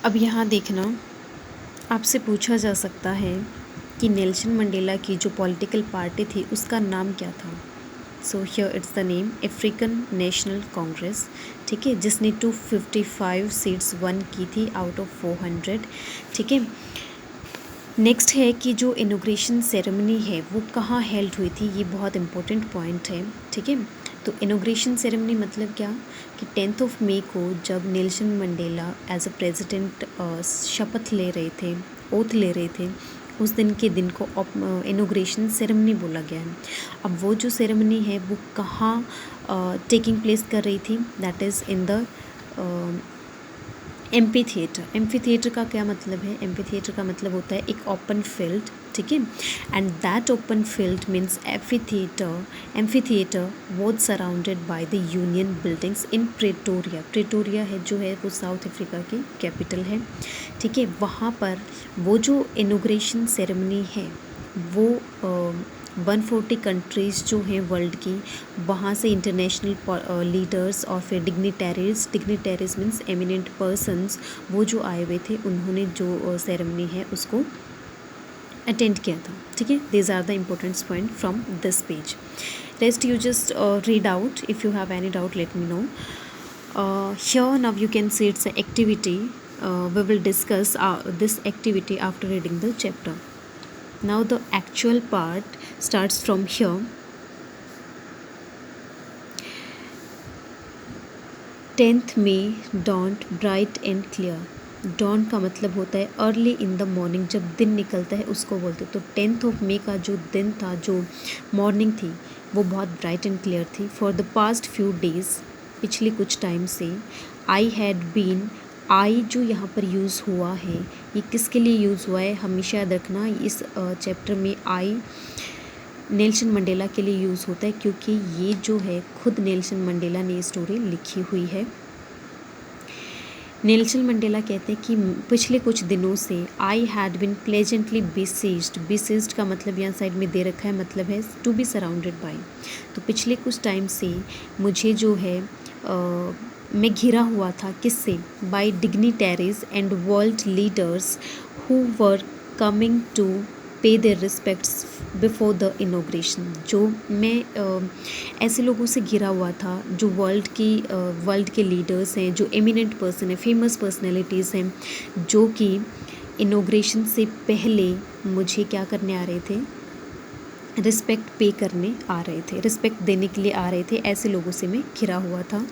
अब यहाँ देखना, आपसे पूछा जा सकता है कि नेल्सन मंडेला की जो पॉलिटिकल पार्टी थी उसका नाम क्या था। So here it's the name African national Congress, ठीक है, जिसने 255 सीट्स वन की थी आउट ऑफ 400, ठीक है। नेक्स्ट है कि जो इनोग्रेशन सेरेमनी है वो कहाँ हेल्ड हुई थी, ये बहुत इंपॉर्टेंट पॉइंट है, ठीक है। तो इनोग्रेशन सेरेमनी मतलब क्या कि 10 मई को जब Nelson Mandela as a president शपथ ले रहे थे, ओथ ले रहे थे, उस दिन के दिन को इनोग्रेशन सेरेमनी बोला गया है। अब वो जो सेरेमनी है वो कहाँ टेकिंग प्लेस कर रही थी, that is in the amphi theatre. Amphi theatre का क्या मतलब है? एम्पी थिएटर का मतलब होता है एक ओपन फील्ड, ठीक है। And that open field means amphi theatre was surrounded by the union buildings in Pretoria. Pretoria है जो है वो साउथ अफ्रीका की कैपिटल है, ठीक है। वहाँ पर वो जो इनोग्रेशन सेरेमनी है वो 140 कंट्रीज़ जो हैं वर्ल्ड की, वहाँ से इंटरनेशनल लीडर्स और फिर डिग्निटरीज मीन्स एमिनेंट पर्सन्स, वो जो आए हुए थे, उन्होंने जो सेरेमनी है उसको अटेंड किया था, ठीक है। These are the important point from this page. Rest you just read out, if you have any doubt let me know. Here now you can see it's an activity. We will discuss this activity after reading the chapter. Now the actual part starts from here. 10th May dawned bright and clear. Dawn का मतलब होता है early in the morning, जब दिन निकलता है उसको बोलते हैं। तो 10 मई का जो दिन था, जो मॉर्निंग थी, वो बहुत ब्राइट एंड क्लियर थी। For the past few days, पिछले कुछ टाइम से, आई जो यहाँ पर यूज़ हुआ है, ये किसके लिए यूज़ हुआ है हमेशा याद रखना। इस चैप्टर में आई नेल्सन मंडेला के लिए यूज़ होता है, क्योंकि ये जो है खुद नेल्सन मंडेला ने ये स्टोरी लिखी हुई है। नेल्सन मंडेला कहते हैं कि पिछले कुछ दिनों से I had been pleasantly besieged का मतलब यहाँ साइड में दे रखा है, मतलब है टू बी सराउंडेड बाई। तो पिछले कुछ टाइम से मुझे जो है मैं घिरा हुआ था, किससे? By dignitaries and world leaders who were coming to pay their respects before the inauguration. जो मैं ऐसे लोगों से घिरा हुआ था जो वर्ल्ड के लीडर्स हैं, जो एमिनेंट पर्सन हैं, फेमस पर्सनैलिटीज़ हैं, जो कि इनोग्रेशन से पहले मुझे क्या करने आ रहे थे, रिस्पेक्ट पे करने आ रहे थे, रिस्पेक्ट देने के लिए आ रहे थे। ऐसे लोगों से मैं घिरा हुआ था।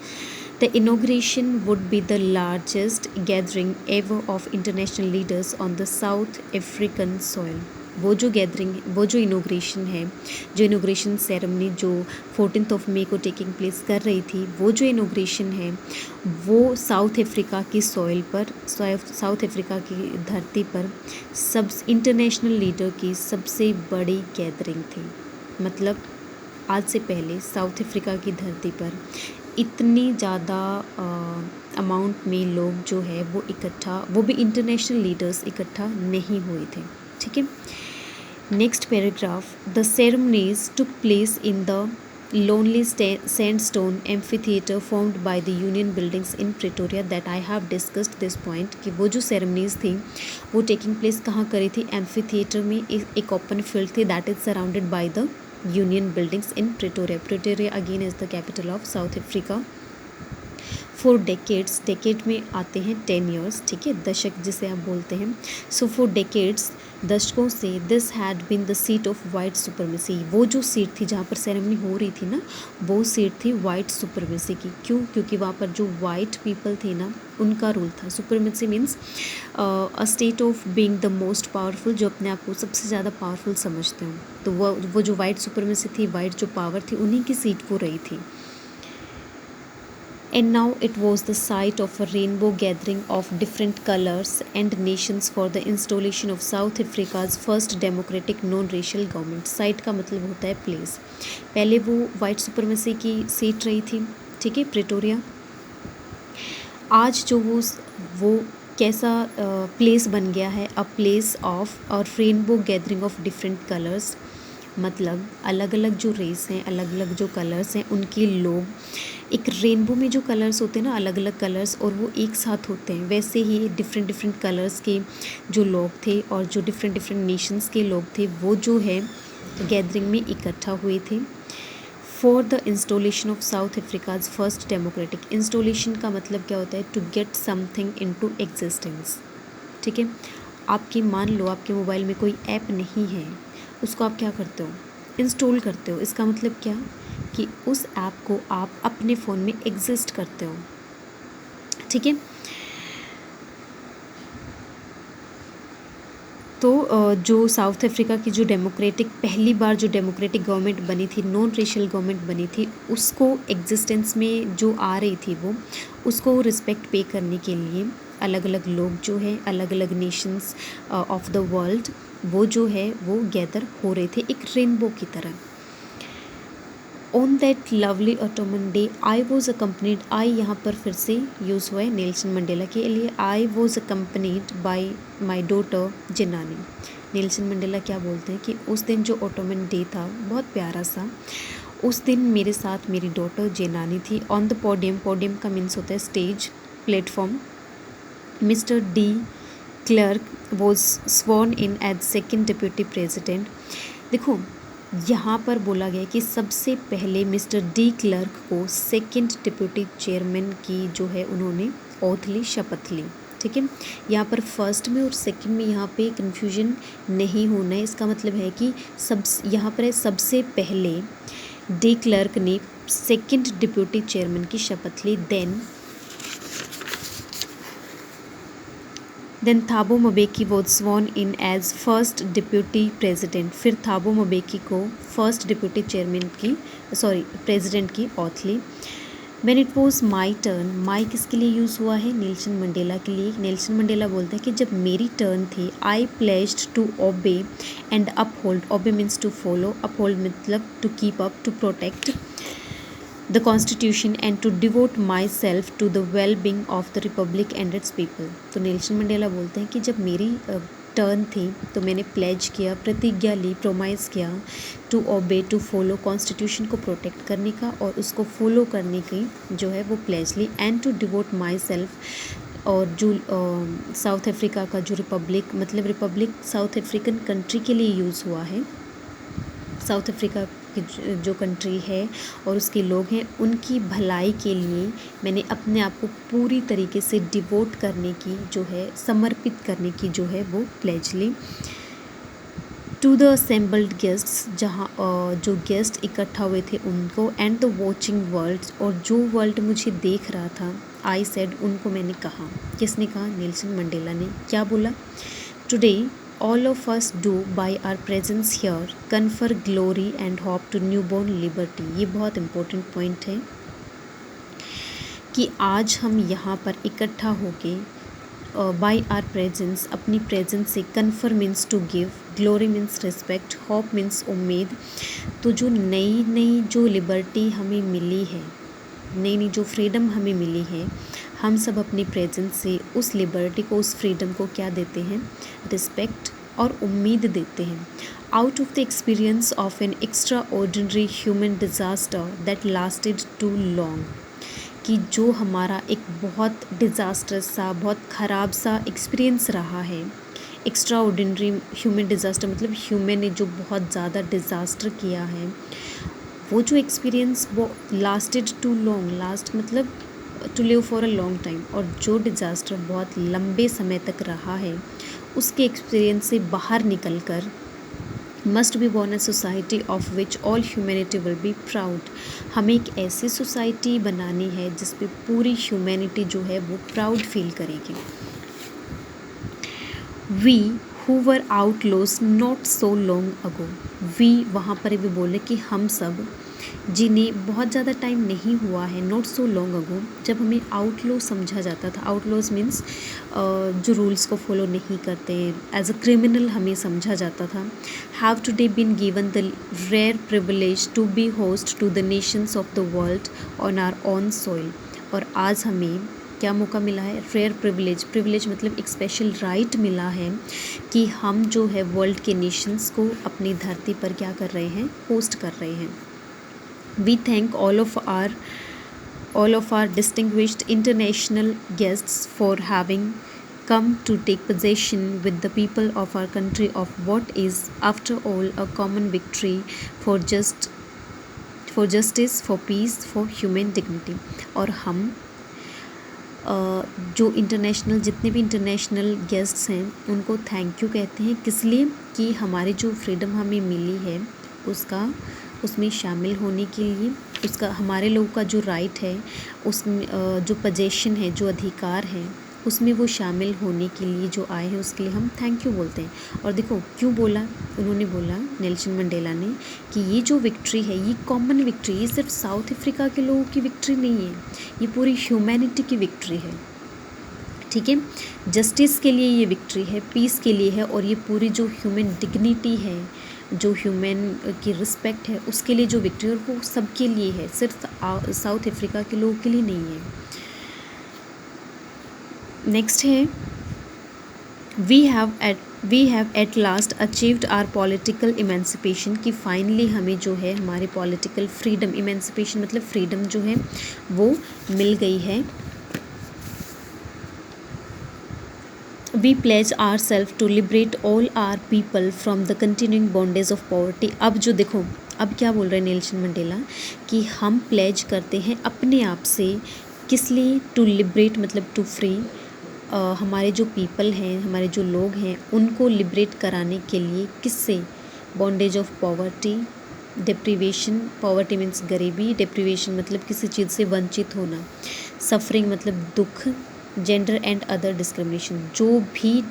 The inauguration would be the largest gathering ever of international leaders on the south African soil. वो जो गैदरिंग, वो जो इनोग्रेशन है, जो इनोग्रेशन सेरेमनी जो 14 मई को टेकिंग प्लेस कर रही थी, वो जो इनोग्रेशन है वो साउथ अफ्रीका की सॉइल पर, साउथ अफ्रीका की धरती पर सब इंटरनेशनल लीडर की सबसे बड़ी गैदरिंग थी। मतलब आज से पहले साउथ अफ्रीका की धरती पर इतनी ज़्यादा अमाउंट में लोग जो है वो इकट्ठा, वो भी इंटरनेशनल लीडर्स इकट्ठा नहीं हुए थे, ठीक है। Next paragraph, the ceremonies took place in the lonely sandstone amphitheater formed by the union buildings in Pretoria that I have discussed this point, कि वो जो सेरेमनीज थी वो टेकिंग प्लेस कहाँ करी थी? एम्फी थिएटर में। एक ओपन फील्ड थी that is surrounded by the union buildings in Pretoria. Pretoria again is the capital of south Africa. For decades, decade में आते हैं 10 ईयर्स, ठीक है, दशक जिसे आप बोलते हैं। सो फॉर डेकेड्स, दशकों से, this had been the seat of white supremacy. वो जो सीट थी जहाँ पर सेरेमनी हो रही थी ना, वो सीट थी वाइट सुपरमेसी की। क्यों? क्योंकि वहाँ पर जो वाइट पीपल थे ना, उनका रूल था। Supremacy means a state of being the most powerful, जो अपने आप को सबसे ज़्यादा पावरफुल समझते हो। तो वो जो वाइट सुपरमेसी थी, वाइट जो पावर थी, उन्हीं की सीट वो रही थी। And now it was the site of a rainbow gathering of different colors and nations for the installation of South Africa's first democratic non-racial government. Site का मतलब होता है प्लेस। पहले वो वाइट सुपरमेसी की सीट रही थी, ठीक है, प्रेटोरिया। आज जो वो कैसा प्लेस बन गया है? अ प्लेस ऑफ और rainbow gathering of different colours मतलब अलग अलग जो रेस हैं, अलग अलग जो कलर्स हैं, उनके लोग एक रेनबो में जो कलर्स होते हैं ना, अलग अलग कलर्स, और वो एक साथ होते हैं, वैसे ही डिफरेंट डिफरेंट कलर्स के जो लोग थे और जो डिफरेंट डिफरेंट नेशंस के लोग थे वो जो है गैदरिंग में इकट्ठा हुए थे for the installation of South Africa's first democratic. Installation का मतलब क्या होता है? To get something into existence. ठीक है, आपकी मान लो आपके मोबाइल में कोई ऐप नहीं है, उसको आप क्या करते हो? इंस्टॉल करते हो। इसका मतलब क्या कि उस ऐप को आप अपने फ़ोन में एग्जिस्ट करते हो। ठीक है, तो जो साउथ अफ्रीका की जो डेमोक्रेटिक पहली बार जो डेमोक्रेटिक गवर्नमेंट बनी थी, नॉन रेशियल गवर्नमेंट बनी थी, उसको एग्जिस्टेंस में जो आ रही थी वो उसको रिस्पेक्ट पे करने के लिए अलग अलग लोग जो है, अलग अलग नेशंस ऑफ द वर्ल्ड वो जो है वो गैदर हो रहे थे एक रेनबो की तरह। On that lovely autumn day I was accompanied, I यहाँ पर फिर से यूज़ हुआ है नेल्सन मंडेला के लिए। I was accompanied by my daughter Zenani. Nelson Mandela क्या बोलते हैं कि उस दिन जो ऑटोमन डे था बहुत प्यारा सा, उस दिन मेरे साथ मेरी डॉटर जेनानी थी। ऑन द पोडियम, पोडियम का मीन्स होता है stage, platform. Mister de Klerk was sworn in as second deputy president. देखो यहाँ पर बोला गया कि सबसे पहले मिस्टर डी क्लर्क को सेकंड डिप्यूटी चेयरमैन की जो है उन्होंने ओथ ली, शपथ ली। ठीक है, यहाँ पर फर्स्ट में और सेकंड में यहाँ पे कन्फ्यूजन नहीं होना है। इसका मतलब है कि सब यहाँ पर है सबसे पहले डी क्लर्क ने सेकंड डिप्यूटी चेयरमैन की शपथ ली। Then Thabo Mbeki was sworn in as first deputy president. फिर थाबो मबेकी को फर्स्ट डिप्यूटी चेयरमैन की प्रेजिडेंट की ओथ ली। When it was my turn, my किसके लिए यूज़ हुआ है? नेल्सन मंडेला के लिए। नेल्सन मंडेला बोलते हैं कि जब मेरी टर्न थी, I pledged to obey and uphold. Obey means to follow, uphold मतलब to keep up, to protect the constitution and to devote myself to the well-being of the republic and its people। तो Nelson Mandela बोलते हैं कि जब मेरी turn थी तो मैंने प्लेज किया, प्रतिज्ञा ली, प्रोमाइज़ किया to obey, to follow, constitution को प्रोटेक्ट करने का और उसको फॉलो करने की जो है वो प्लेज ली। And to devote myself, और जो साउथ अफ्रीका का जो रिपब्लिक, मतलब रिपब्लिक साउथ अफ्रीकन कंट्री के लिए यूज़ हुआ है। साउथ अफ्रीका की जो कंट्री है और उसके लोग हैं, उनकी भलाई के लिए मैंने अपने आप को पूरी तरीके से डिवोट करने की जो है, समर्पित करने की जो है वो प्लेज ली। टू द असेंबल्ड गेस्ट्स, जहाँ जो गेस्ट इकट्ठा हुए थे उनको, एंड द वॉचिंग वर्ल्ड, और जो वर्ल्ड मुझे देख रहा था, आई सेड, उनको मैंने कहा। किसने कहा? नेल्सन मंडेला ने। क्या बोला? Today all of us do by our presence here confer glory and hope to newborn liberty। ये बहुत इम्पोर्टेंट पॉइंट है कि आज हम यहाँ पर इकट्ठा होके बाय आर प्रेजेंस, अपनी प्रेजेंस से, confer means to give, glory means respect, hope means उम्मीद। तो जो नई नई जो लिबर्टी हमें मिली है, नई नई जो फ्रीडम हमें मिली है, हम सब अपनी प्रेजेंस से उस लिबर्टी को, उस फ्रीडम को क्या देते हैं? रिस्पेक्ट और उम्मीद देते हैं। Out of the experience of an extraordinary human disaster that lasted too long, कि जो हमारा एक बहुत डिज़ास्टरस सा, बहुत ख़राब सा एक्सपीरियंस रहा है। एक्स्ट्रा ऑर्डिनरी ह्यूमन डिज़ास्टर मतलब ह्यूमन ने जो बहुत ज़्यादा डिज़ास्टर किया है, वो जो एक्सपीरियंस वो लास्टेड टू लॉन्ग, लास्ट मतलब to live for a long time, और जो डिज़ास्टर बहुत लंबे समय तक रहा है, उसके एक्सपीरियंस से बाहर निकल कर must be born a society of which all humanity will be proud. हमें एक ऐसी सोसाइटी बनानी है जिस पे पूरी ह्यूमैनिटी जो है वो प्राउड फील करेगी। We who were outlaws not so long ago, we वहाँ पर भी बोले कि हम सब जिन्हें बहुत ज़्यादा टाइम नहीं हुआ है, नॉट सो लॉन्ग अगो, जब हमें आउटलॉ समझा जाता था। आउटलॉज मीन्स जो रूल्स को फॉलो नहीं करते, एज अ क्रिमिनल हमें समझा जाता था। Have today been given the rare privilege to be host to the nations of the world on our own soil, और आज हमें क्या मौका मिला है? रेयर प्रिविलेज, प्रिविलेज मतलब एक स्पेशल राइट मिला है कि हम जो है वर्ल्ड के नेशंस को अपनी धरती पर क्या कर रहे हैं, होस्ट कर रहे हैं। We thank all of our distinguished international guests for having come to take possession with the people of our country of what is after all a common victory for justice, for peace, for human dignity। और हम जो international जितने भी international guests हैं उनको thank you कहते हैं, किस लिए? कि हमारी जो फ्रीडम हमें मिली है उसमें शामिल होने के लिए, उसका हमारे लोगों का जो राइट है उसमें जो पोजीशन है, जो अधिकार है, उसमें वो शामिल होने के लिए जो आए हैं उसके लिए हम थैंक यू बोलते हैं। और देखो क्यों बोला उन्होंने, बोला नेल्सन मंडेला ने कि ये जो विक्ट्री है ये कॉमन विक्ट्री, ये सिर्फ साउथ अफ्रीका के लोगों की विक्ट्री नहीं है, ये पूरी ह्यूमैनिटी की विक्ट्री है। ठीक है, जस्टिस के लिए ये विक्ट्री है, पीस के लिए है, और ये पूरी जो ह्यूमन डिग्निटी है, जो ह्यूमन की रिस्पेक्ट है, उसके लिए जो विक्ट्री है, और वो सबके लिए है, सिर्फ साउथ अफ्रीका के लोगों के लिए नहीं है। नेक्स्ट है we have at last achieved our political emancipation, कि फाइनली हमें जो है हमारे पॉलिटिकल फ्रीडम, इमेंसिपेशन मतलब फ्रीडम जो है वो मिल गई है। We pledge our self to liberate all our people from the continuing bondage of poverty. अब जो देखो अब क्या बोल रहे हैं नेल्सन मंडेला कि हम प्लेज करते हैं अपने आप से, किस लिए? टू लिबरेट मतलब टू फ्री, हमारे जो पीपल हैं, हमारे जो लोग हैं, उनको लिबरेट कराने के लिए, किससे? Bondage of poverty, deprivation, poverty means गरीबी, डिप्रीवेशन मतलब किसी चीज़ से वंचित होना, सफरिंग मतलब दुख, जेंडर एंड अदर डिस्क्रिमिनेशन, जो भी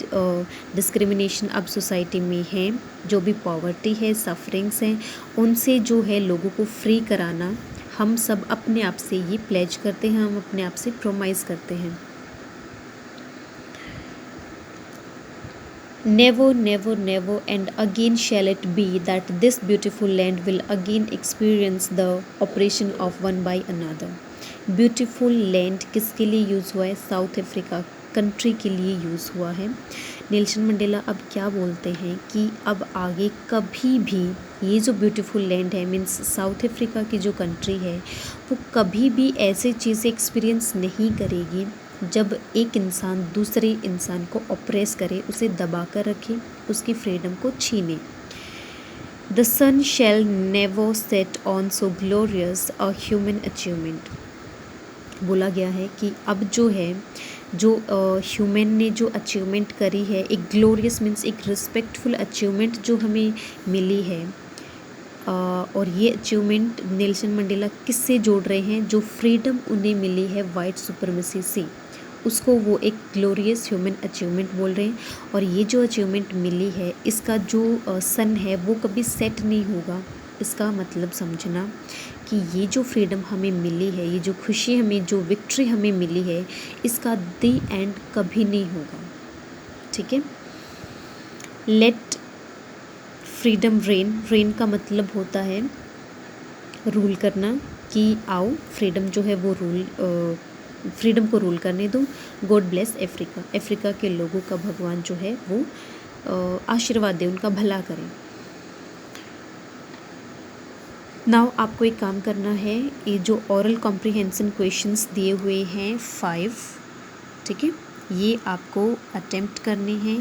डिस्क्रिमिनेशन अब सोसाइटी में है, जो भी पॉवर्टी है, सफरिंग्स हैं, उनसे जो है लोगों को फ्री कराना, हम सब अपने आप से ये प्लेज करते हैं, हम अपने आप से प्रोमाइज करते हैं। Never, never, never and again shall it be that this beautiful land will again experience the oppression of one by another। Beautiful land किसके लिए यूज़ हुआ है? साउथ अफ्रीका कंट्री के लिए यूज़ हुआ है। नेल्सन मंडेला अब क्या बोलते हैं कि अब आगे कभी भी ये जो ब्यूटीफुल लैंड है, मीन्स साउथ अफ्रीका की जो कंट्री है, वो कभी भी ऐसी चीज़ें एक्सपीरियंस नहीं करेगी जब एक इंसान दूसरे इंसान को ऑप्रेस करे, उसे दबा कर रखे, उसकी फ्रीडम को छीने। The sun shall never set on so glorious a human achievement. बोला गया है कि अब जो है जो ह्यूमन ने जो अचीवमेंट करी है, एक ग्लोरियस मीन्स एक रिस्पेक्टफुल अचीवमेंट जो हमें मिली है, और ये अचीवमेंट नेल्सन मंडेला किससे जोड़ रहे हैं? जो फ्रीडम उन्हें मिली है वाइट सुपरमेसी से, उसको वो एक ग्लोरियस ह्यूमन अचीवमेंट बोल रहे हैं। और ये जो अचीवमेंट मिली है, इसका जो सन है वो कभी सेट नहीं होगा। इसका मतलब समझना कि ये जो फ्रीडम हमें मिली है, ये जो खुशी हमें, जो विक्ट्री हमें मिली है, इसका दी एंड कभी नहीं होगा। ठीक है, लेट फ्रीडम रेन, रेन का मतलब होता है रूल करना, कि आओ फ्रीडम जो है वो फ्रीडम को रूल करने दो। गॉड ब्लेस अफ्रीका, अफ्रीका के लोगों का भगवान जो है वो आशीर्वाद दे, उनका भला करें। नाउ आपको एक काम करना है, ये जो ओरल कॉम्प्रिहेंशन क्वेश्चंस दिए हुए हैं 5, ठीक है, ये आपको अटेम्प्ट करने हैं।